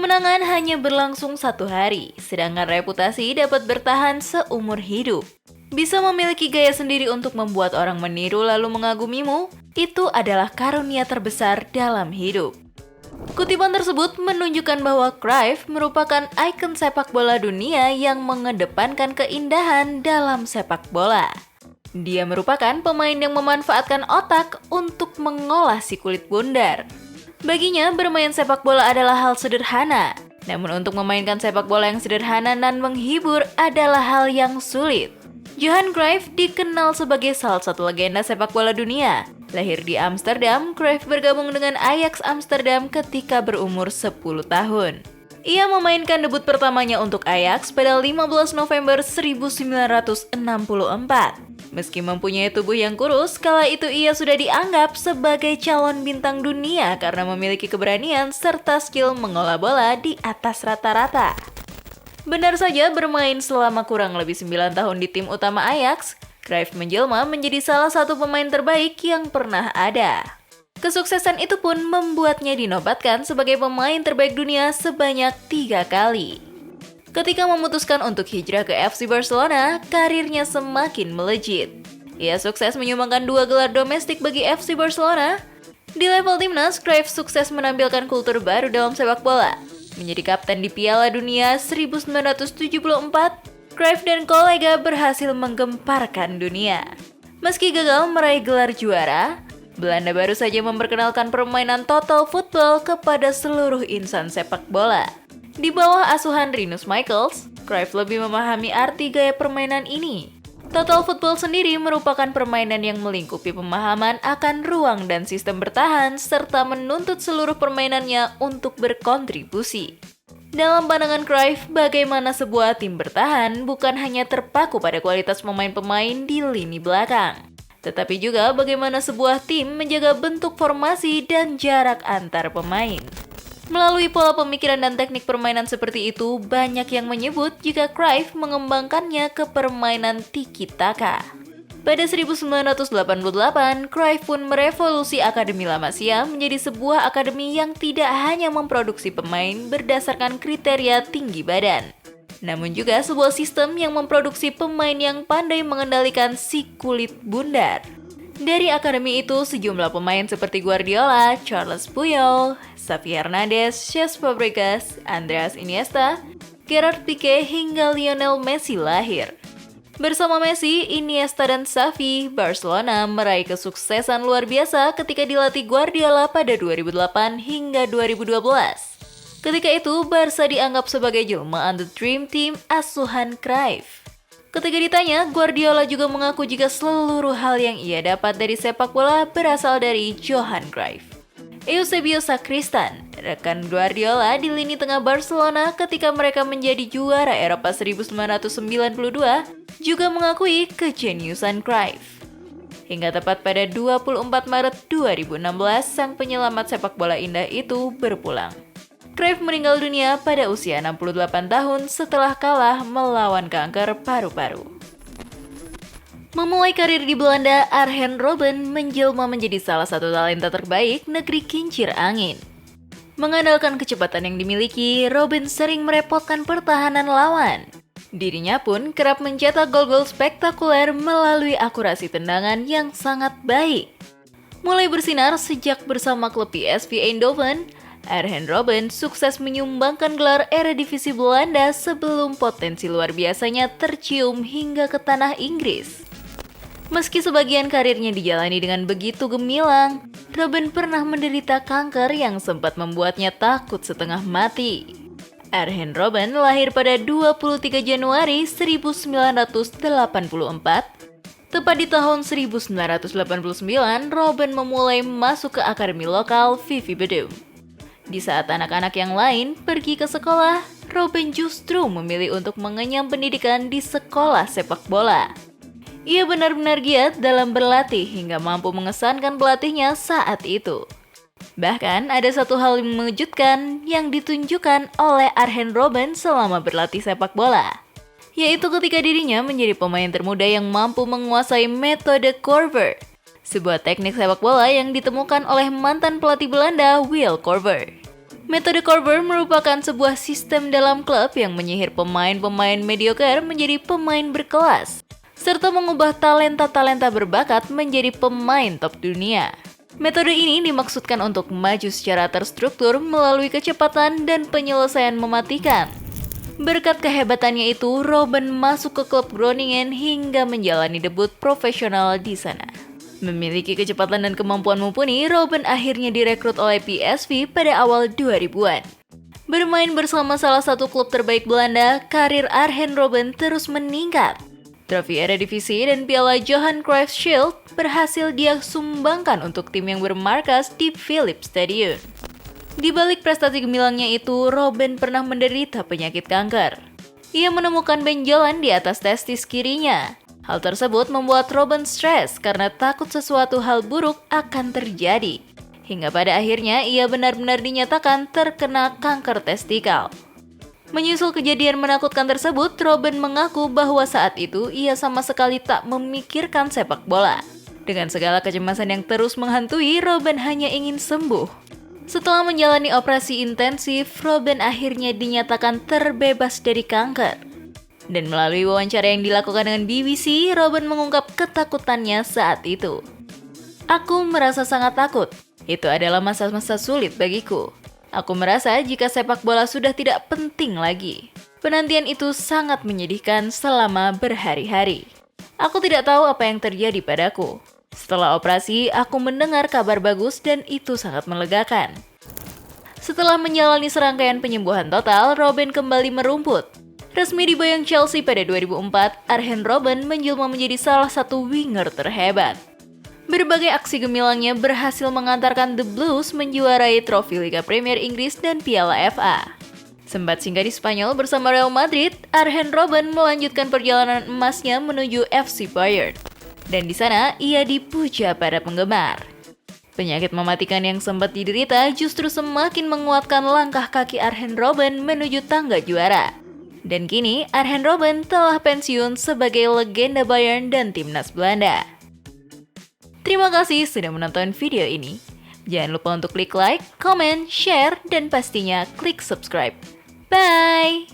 Kemenangan hanya berlangsung 1 hari, sedangkan reputasi dapat bertahan seumur hidup. Bisa memiliki gaya sendiri untuk membuat orang meniru lalu mengagumimu, itu adalah karunia terbesar dalam hidup. Kutipan tersebut menunjukkan bahwa Cruyff merupakan ikon sepak bola dunia yang mengedepankan keindahan dalam sepak bola. Dia merupakan pemain yang memanfaatkan otak untuk mengolah si kulit bundar. Baginya, bermain sepak bola adalah hal sederhana. Namun untuk memainkan sepak bola yang sederhana dan menghibur adalah hal yang sulit. Johan Cruyff dikenal sebagai salah satu legenda sepak bola dunia. Lahir di Amsterdam, Cruyff bergabung dengan Ajax Amsterdam ketika berumur 10 tahun. Ia memainkan debut pertamanya untuk Ajax pada 15 November 1964. Meski mempunyai tubuh yang kurus, kala itu ia sudah dianggap sebagai calon bintang dunia karena memiliki keberanian serta skill mengolah bola di atas rata-rata. Benar saja bermain selama kurang lebih 9 tahun di tim utama Ajax, Cruyff menjelma menjadi salah satu pemain terbaik yang pernah ada. Kesuksesan itu pun membuatnya dinobatkan sebagai pemain terbaik dunia sebanyak 3 kali. Ketika memutuskan untuk hijrah ke FC Barcelona, karirnya semakin melejit. Ia sukses menyumbangkan 2 gelar domestik bagi FC Barcelona. Di level timnas, Cruyff sukses menampilkan kultur baru dalam sepak bola. Menjadi kapten di Piala Dunia 1974, Cruyff dan kolega berhasil menggemparkan dunia. Meski gagal meraih gelar juara, Belanda baru saja memperkenalkan permainan total football kepada seluruh insan sepak bola. Di bawah asuhan Rinus Michels, Cruyff lebih memahami arti gaya permainan ini. Total football sendiri merupakan permainan yang melingkupi pemahaman akan ruang dan sistem bertahan serta menuntut seluruh permainannya untuk berkontribusi. Dalam pandangan Cruyff, bagaimana sebuah tim bertahan bukan hanya terpaku pada kualitas pemain-pemain di lini belakang, tetapi juga bagaimana sebuah tim menjaga bentuk formasi dan jarak antar pemain. Melalui pola pemikiran dan teknik permainan seperti itu, banyak yang menyebut jika Cruyff mengembangkannya ke permainan tiki-taka. Pada 1988, Cruyff pun merevolusi Akademi La Masia menjadi sebuah akademi yang tidak hanya memproduksi pemain berdasarkan kriteria tinggi badan, namun juga sebuah sistem yang memproduksi pemain yang pandai mengendalikan si kulit bundar. Dari akademi itu, sejumlah pemain seperti Guardiola, Charles Puyol, Xavi Hernandez, Cesc Fabregas, Andreas Iniesta, Gerard Pique hingga Lionel Messi lahir. Bersama Messi, Iniesta dan Xavi, Barcelona meraih kesuksesan luar biasa ketika dilatih Guardiola pada 2008 hingga 2012. Ketika itu, Barca dianggap sebagai jelmaan The Dream Team asuhan Cruyff. Ketika ditanya, Guardiola juga mengaku jika seluruh hal yang ia dapat dari sepak bola berasal dari Johan Cruyff. Eusebio Sacristan, rekan Guardiola di lini tengah Barcelona ketika mereka menjadi juara Eropa 1992, juga mengakui kejeniusan Cruyff. Hingga tepat pada 24 Maret 2016, sang penyelamat sepak bola indah itu berpulang. Cruyff meninggal dunia pada usia 68 tahun setelah kalah melawan kanker paru-paru. Memulai karir di Belanda, Arjen Robben menjelma menjadi salah satu talenta terbaik negeri kincir angin. Mengandalkan kecepatan yang dimiliki, Robben sering merepotkan pertahanan lawan. Dirinya pun kerap mencetak gol-gol spektakuler melalui akurasi tendangan yang sangat baik. Mulai bersinar sejak bersama klub PSV Eindhoven, Arjen Robben sukses menyumbangkan gelar Eredivisie Belanda sebelum potensi luar biasanya tercium hingga ke tanah Inggris. Meski sebagian karirnya dijalani dengan begitu gemilang, Robben pernah menderita kanker yang sempat membuatnya takut setengah mati. Arjen Robben lahir pada 23 Januari 1984. Tepat di tahun 1989, Robben memulai masuk ke akademi lokal Vivi Bedum. Di saat anak-anak yang lain pergi ke sekolah, Robben justru memilih untuk mengenyam pendidikan di sekolah sepak bola. Ia benar-benar giat dalam berlatih hingga mampu mengesankan pelatihnya saat itu. Bahkan ada satu hal yang mengejutkan yang ditunjukkan oleh Arjen Robben selama berlatih sepak bola, yaitu ketika dirinya menjadi pemain termuda yang mampu menguasai metode Korver, sebuah teknik sepak bola yang ditemukan oleh mantan pelatih Belanda Will Korver. Metode Korver merupakan sebuah sistem dalam klub yang menyihir pemain-pemain mediocre menjadi pemain berkelas, serta mengubah talenta-talenta berbakat menjadi pemain top dunia. Metode ini dimaksudkan untuk maju secara terstruktur melalui kecepatan dan penyelesaian mematikan. Berkat kehebatannya itu, Robben masuk ke klub Groningen hingga menjalani debut profesional di sana. Memiliki kecepatan dan kemampuan mumpuni, Robben akhirnya direkrut oleh PSV pada awal 2000-an. Bermain bersama salah satu klub terbaik Belanda, karir Arjen Robben terus meningkat. Trofi Eredivisie dan piala Johan Cruyff Shield berhasil dia sumbangkan untuk tim yang bermarkas di Philips Stadion. Di balik prestasi gemilangnya itu, Robben pernah menderita penyakit kanker. Ia menemukan benjolan di atas testis kirinya. Hal tersebut membuat Robben stres karena takut sesuatu hal buruk akan terjadi. Hingga pada akhirnya ia benar-benar dinyatakan terkena kanker testikel. Menyusul kejadian menakutkan tersebut, Robben mengaku bahwa saat itu ia sama sekali tak memikirkan sepak bola. Dengan segala kecemasan yang terus menghantui, Robben hanya ingin sembuh. Setelah menjalani operasi intensif, Robben akhirnya dinyatakan terbebas dari kanker. Dan melalui wawancara yang dilakukan dengan BBC, Robben mengungkap ketakutannya saat itu. Aku merasa sangat takut. Itu adalah masa-masa sulit bagiku. Aku merasa jika sepak bola sudah tidak penting lagi. Penantian itu sangat menyedihkan selama berhari-hari. Aku tidak tahu apa yang terjadi padaku. Setelah operasi, aku mendengar kabar bagus dan itu sangat melegakan. Setelah menjalani serangkaian penyembuhan total, Robben kembali merumput. Resmi diboyong Chelsea pada 2004, Arjen Robben menjelma menjadi salah satu winger terhebat. Berbagai aksi gemilangnya berhasil mengantarkan The Blues menjuarai trofi Liga Premier Inggris dan Piala FA. Sempat singgah di Spanyol bersama Real Madrid, Arjen Robben melanjutkan perjalanan emasnya menuju FC Bayern. Dan di sana ia dipuja para penggemar. Penyakit mematikan yang sempat diderita justru semakin menguatkan langkah kaki Arjen Robben menuju tangga juara. Dan kini Arjen Robben telah pensiun sebagai legenda Bayern dan timnas Belanda. Terima kasih sudah menonton video ini. Jangan lupa untuk klik like, comment, share, dan pastinya klik subscribe. Bye!